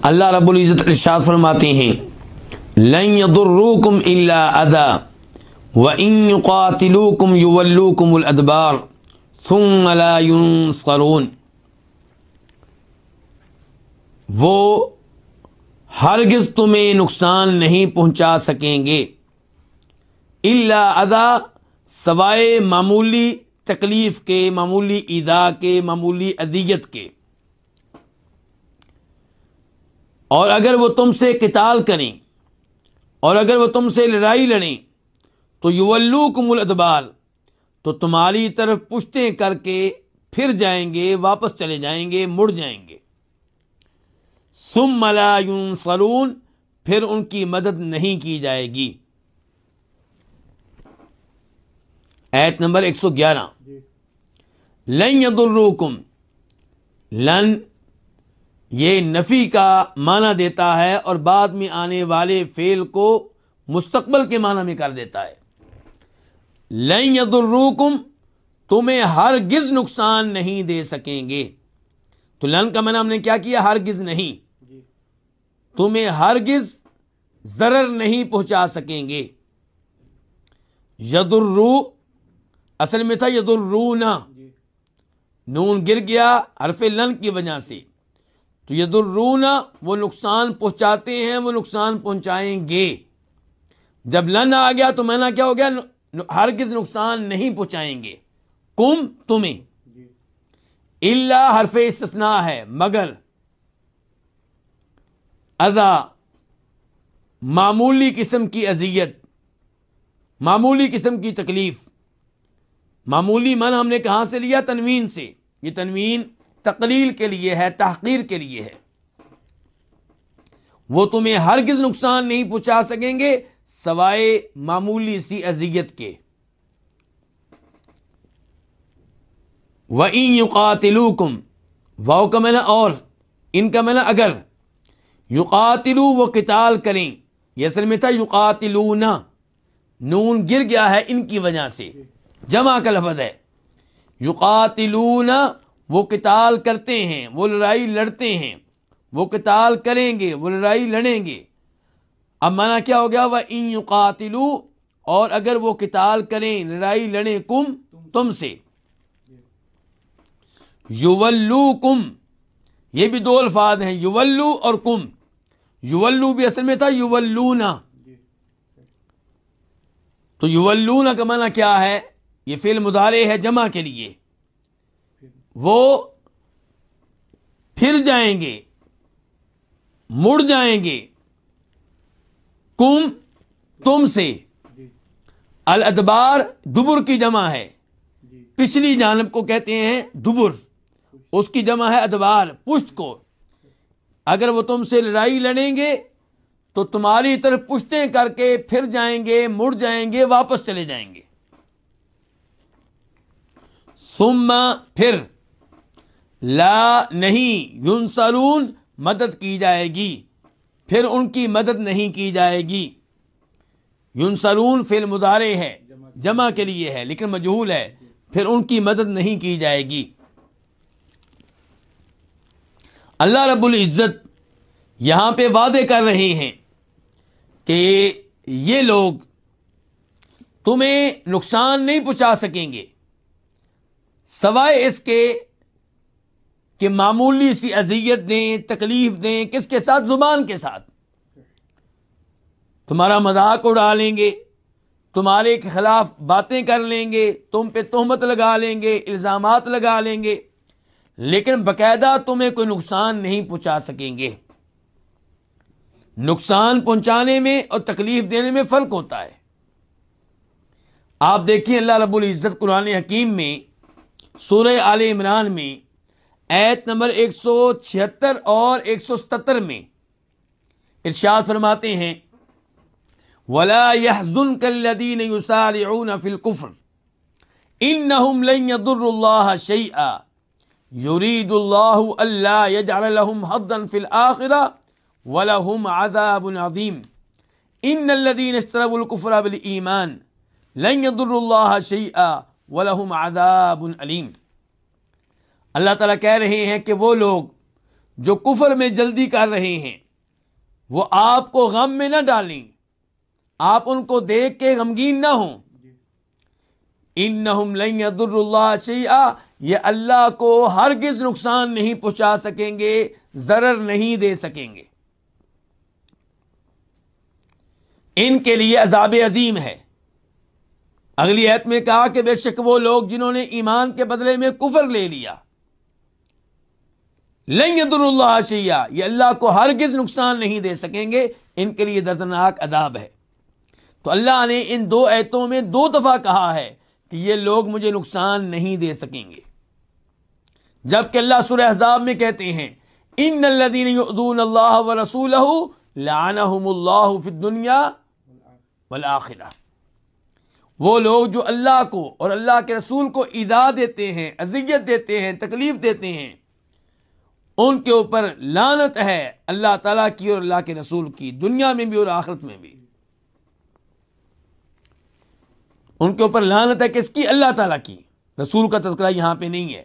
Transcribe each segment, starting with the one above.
اللہ رب العزت ارشاد فرماتے ہیں لن يضروكم الا اذى وان يقاتلوكم يولوكم الادبار ثم لا ينصرون، وہ ہرگز تمہیں نقصان نہیں پہنچا سکیں گے الا اذى، سوائے معمولی تکلیف کے، معمولی ایذا کے، معمولی اذیت کے، اور اگر وہ تم سے قتال کریں اور اگر وہ تم سے لڑائی لڑیں تو یولوکم الادبار، تو تمہاری طرف پشتیں کر کے پھر جائیں گے، واپس چلے جائیں گے، مڑ جائیں گے، ثم لا ینصرون، پھر ان کی مدد نہیں کی جائے گی۔ آیت نمبر 111، لن یضروکم، لن یہ نفی کا معنی دیتا ہے اور بعد میں آنے والے فعل کو مستقبل کے معنی میں کر دیتا ہے۔ لن یضروکم، تمہیں ہرگز نقصان نہیں دے سکیں گے، تو لن کا معنی ہم نے کیا کیا؟ ہرگز نہیں، تمہیں ہرگز ضرر نہیں پہنچا سکیں گے۔ یضرو اصل میں تھا یضرونا، نون گر گیا حرف لن کی وجہ سے، تو یضرونا وہ نقصان پہنچاتے ہیں، وہ نقصان پہنچائیں گے۔ جب لن آ گیا تو معنی کیا ہو گیا؟ ہرگز نقصان نہیں پہنچائیں گے، کم تمہیں، الا حرف استثناء ہے، مگر، اذا معمولی قسم کی اذیت، معمولی قسم کی تکلیف۔ معمولی معنی ہم نے کہاں سے لیا؟ تنوین سے، یہ تنوین تقلیل کے لیے ہے، تحقیر کے لیے ہے۔ وہ تمہیں ہرگز نقصان نہیں پہنچا سکیں گے سوائے معمولی سی اذیت کے۔ وَإِن يُقَاتِلُوكُمْ، واو کا معنی اور، ان کا معنی اگر، یقاتلو وہ قتال کریں، یہ اصل میں تھا یقاتلونا، نون گر گیا ہے ان کی وجہ سے، جمع کا لفظ ہے، یقاتلونا وہ قتال کرتے ہیں، وہ لڑائی لڑتے ہیں، وہ قتال کریں گے، وہ لڑائی لڑیں گے۔ اب معنی کیا ہو گیا؟ وَإِن يُقَاتِلُوا، اور اگر وہ قتال کریں، لڑائی لڑیں، کم تم سے، یولوکم، یہ بھی دو الفاظ ہیں، یولو اور کم۔ یولو بھی اصل میں تھا یولونا، تو یولونا کا معنی کیا ہے؟ یہ فعل مضارع ہے جمع کے لیے، وہ پھر جائیں گے، مڑ جائیں گے، کم تم سے، الادبار دبر کی جمع ہے، پچھلی جانب کو کہتے ہیں دبر، اس کی جمع ہے ادبار، پشت کو۔ اگر وہ تم سے لڑائی لڑیں گے تو تمہاری طرف پشتیں کر کے پھر جائیں گے، مڑ جائیں گے، واپس چلے جائیں گے۔ ثم پھر، لا نہیں، ینصرون مدد کی جائے گی، پھر ان کی مدد نہیں کی جائے گی۔ ینصرون فعل مضارع ہے، جمع کے لیے ہے لیکن مجہول ہے، پھر ان کی مدد نہیں کی جائے گی۔ اللہ رب العزت یہاں پہ وعدے کر رہے ہیں کہ یہ لوگ تمہیں نقصان نہیں پہنچا سکیں گے سوائے اس کے کہ معمولی سی اذیت دیں، تکلیف دیں، کس کے ساتھ؟ زبان کے ساتھ، تمہارا مذاق اڑا لیں گے، تمہارے خلاف باتیں کر لیں گے، تم پہ تہمت لگا لیں گے، الزامات لگا لیں گے، لیکن باقاعدہ تمہیں کوئی نقصان نہیں پہنچا سکیں گے۔ نقصان پہنچانے میں اور تکلیف دینے میں فرق ہوتا ہے۔ آپ دیکھیں اللہ رب العزت قرآن حکیم میں سورہ آل عمران میں آیت نمبر 176 اور 177 میں ارشاد فرماتے ہیں وَلَا يَحْزُنْكَ الَّذِينَ يُسَارِعُونَ فِي الْكُفْرِ إِنَّهُمْ لَن يَضُرُّوا اللَّهَ شَيْئًا يُرِيدُ اللَّهُ أَلَّا يَجْعَلَ لَهُمْ حَظًّا فِي الْآخِرَةِ وَلَهُمْ عَذَابٌ عَظِيمٌ إِنَّ الَّذِينَ اشْتَرَوُا الْكُفْرَ بِالْإِيمَانِ لَن يَضُرُّوا اللَّهَ شَيْئًا وَلَهُمْ عَذَابٌ أَلِيمٌ۔ اللہ تعالیٰ کہہ رہے ہیں کہ وہ لوگ جو کفر میں جلدی کر رہے ہیں وہ آپ کو غم میں نہ ڈالیں، آپ ان کو دیکھ کے غمگین نہ ہوں۔ انہم لن یضروا اللہ شیئا، یہ اللہ کو ہرگز نقصان نہیں پہنچا سکیں گے، ضرر نہیں دے سکیں گے، ان کے لیے عذاب عظیم ہے۔ اگلی آیت میں کہا کہ بے شک وہ لوگ جنہوں نے ایمان کے بدلے میں کفر لے لیا، لن یضروا اللہ شیئا، یہ اللہ کو ہرگز نقصان نہیں دے سکیں گے، ان کے لیے دردناک عذاب ہے۔ تو اللہ نے ان دو آیتوں میں 2 دفعہ کہا ہے کہ یہ لوگ مجھے نقصان نہیں دے سکیں گے، جبکہ اللہ سورہ احزاب میں کہتے ہیں ان الذین یؤذون اللہ ورسولہ لعنہم اللہ فی الدنیا والآخرہ، وہ لوگ جو اللہ کو اور اللہ کے رسول کو ایذا دیتے ہیں، اذیت دیتے ہیں، تکلیف دیتے ہیں، ان کے اوپر لعنت ہے اللہ تعالیٰ کی اور اللہ کے رسول کی، دنیا میں بھی اور آخرت میں بھی۔ ان کے اوپر لعنت ہے کس کی؟ اللہ تعالیٰ کی۔ رسول کا تذکرہ یہاں پہ نہیں ہے،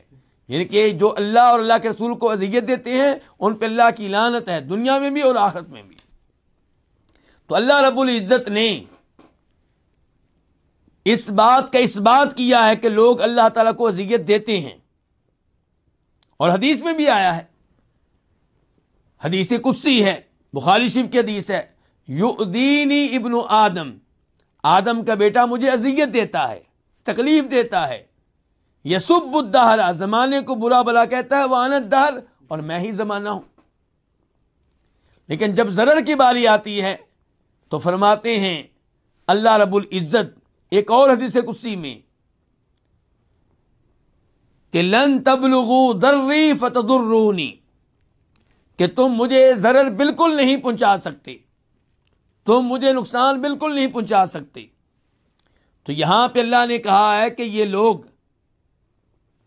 یعنی کہ جو اللہ اور اللہ کے رسول کو اذیت دیتے ہیں ان پہ اللہ کی لعنت ہے، دنیا میں بھی اور آخرت میں بھی۔ تو اللہ رب العزت نے اس بات کا اس بات کیا ہے کہ لوگ اللہ تعالیٰ کو اذیت دیتے ہیں، اور حدیث میں بھی آیا ہے، حدیث قدسی ہے، بخاری شریف کی حدیث ہے، یؤذینی ابن آدم، آدم کا بیٹا مجھے اذیت دیتا ہے، تکلیف دیتا ہے، یسب الدہر، زمانے کو برا بلا کہتا ہے، وانا الدہر، اور میں ہی زمانہ ہوں۔ لیکن جب ضرر کی باری آتی ہے تو فرماتے ہیں اللہ رب العزت ایک اور حدیث قدسی میں کہ لن تبلغوا ضری فتضرونی، کہ تم مجھے ضرر بالکل نہیں پہنچا سکتے، تم مجھے نقصان بالکل نہیں پہنچا سکتے۔ تو یہاں پہ اللہ نے کہا ہے کہ یہ لوگ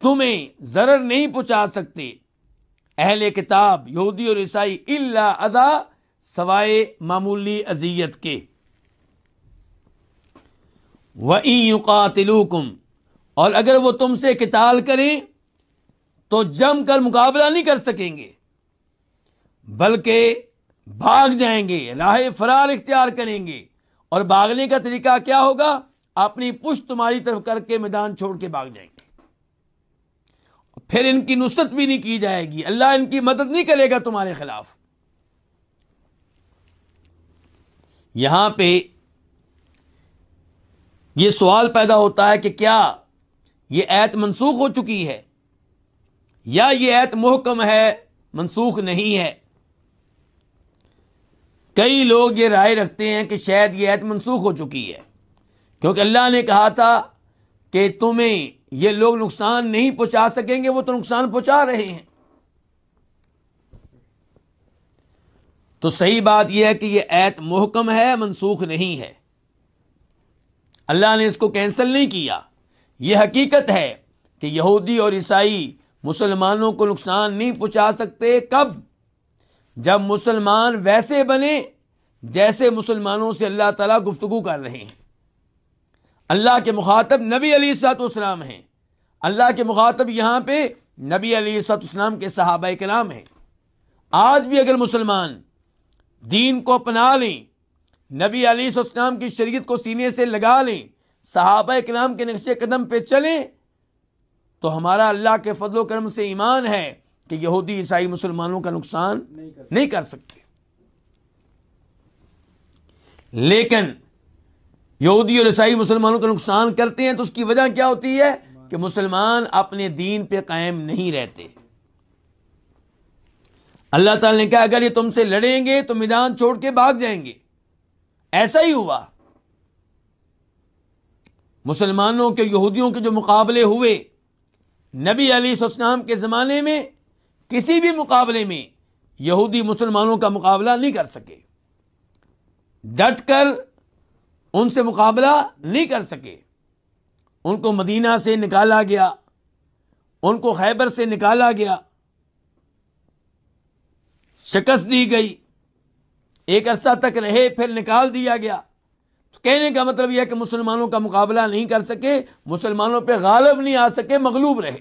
تمہیں ضرر نہیں پہنچا سکتے، اہل کتاب یہودی اور عیسائی، الا اذا، سوائے معمولی اذیت کے، وَإِن يُقَاتِلُوكُمْ، اور اگر وہ تم سے قتال کریں تو جم کر مقابلہ نہیں کر سکیں گے، بلکہ بھاگ جائیں گے، راہ فرار اختیار کریں گے، اور بھاگنے کا طریقہ کیا ہوگا؟ اپنی پشت تمہاری طرف کر کے میدان چھوڑ کے بھاگ جائیں گے، پھر ان کی نصرت بھی نہیں کی جائے گی، اللہ ان کی مدد نہیں کرے گا تمہارے خلاف۔ یہاں پہ یہ سوال پیدا ہوتا ہے کہ کیا یہ آیت منسوخ ہو چکی ہے یا یہ آیت محکم ہے، منسوخ نہیں ہے؟ کئی لوگ یہ رائے رکھتے ہیں کہ شاید یہ آیت منسوخ ہو چکی ہے، کیونکہ اللہ نے کہا تھا کہ تمہیں یہ لوگ نقصان نہیں پہنچا سکیں گے، وہ تو نقصان پہنچا رہے ہیں۔ تو صحیح بات یہ ہے کہ یہ آیت محکم ہے، منسوخ نہیں ہے، اللہ نے اس کو کینسل نہیں کیا۔ یہ حقیقت ہے کہ یہودی اور عیسائی مسلمانوں کو نقصان نہیں پہنچا سکتے، کب؟ جب مسلمان ویسے بنے جیسے مسلمانوں سے اللہ تعالیٰ گفتگو کر رہے ہیں۔ اللہ کے مخاطب نبی علیہ الصلوۃ والسلام ہیں، اللہ کے مخاطب یہاں پہ نبی علیہ الصلوۃ والسلام کے صحابہ کرام ہیں۔ آج بھی اگر مسلمان دین کو اپنا لیں، نبی علیہ الصلوۃ والسلام کی شریعت کو سینے سے لگا لیں، صحابہ کرام کے نقش قدم پہ چلیں، تو ہمارا اللہ کے فضل و کرم سے ایمان ہے کہ یہودی عیسائی مسلمانوں کا نقصان نہیں کر سکتے۔ لیکن یہودی اور عیسائی مسلمانوں کا نقصان کرتے ہیں تو اس کی وجہ کیا ہوتی ہے کہ مسلمان اپنے دین پہ قائم نہیں رہتے۔ اللہ تعالیٰ نے کہا اگر یہ تم سے لڑیں گے تو میدان چھوڑ کے بھاگ جائیں گے، ایسا ہی ہوا۔ مسلمانوں کے یہودیوں کے جو مقابلے ہوئے نبی علیہ السلام کے زمانے میں، کسی بھی مقابلے میں یہودی مسلمانوں کا مقابلہ نہیں کر سکے، ڈٹ کر ان سے مقابلہ نہیں کر سکے۔ ان کو مدینہ سے نکالا گیا، ان کو خیبر سے نکالا گیا، شکست دی گئی، ایک عرصہ تک رہے، پھر نکال دیا گیا۔ تو کہنے کا مطلب یہ ہے کہ مسلمانوں کا مقابلہ نہیں کر سکے، مسلمانوں پہ غالب نہیں آ سکے، مغلوب رہے۔